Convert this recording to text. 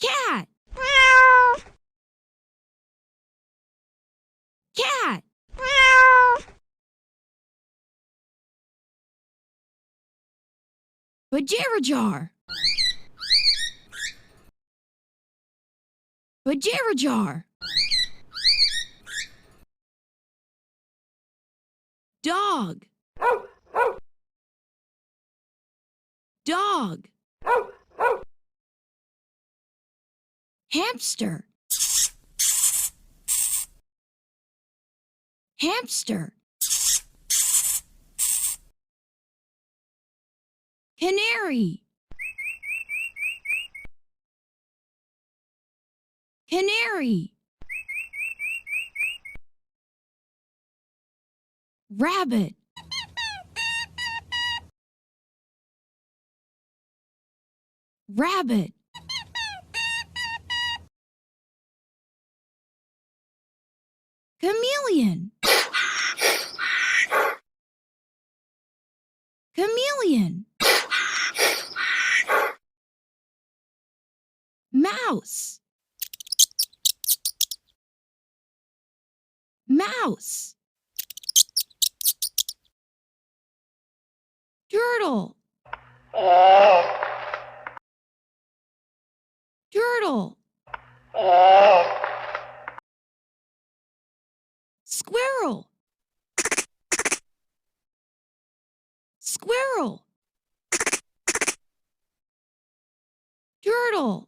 Cat. Cat. Bajarajar. Bajarajar. Dog. Dog. Hamster. Hamster. Canary. Canary. Rabbit. Rabbit. Chameleon. Chameleon. Mouse. Mouse. Turtle. Turtle. Squirrel. Squirrel. Turtle.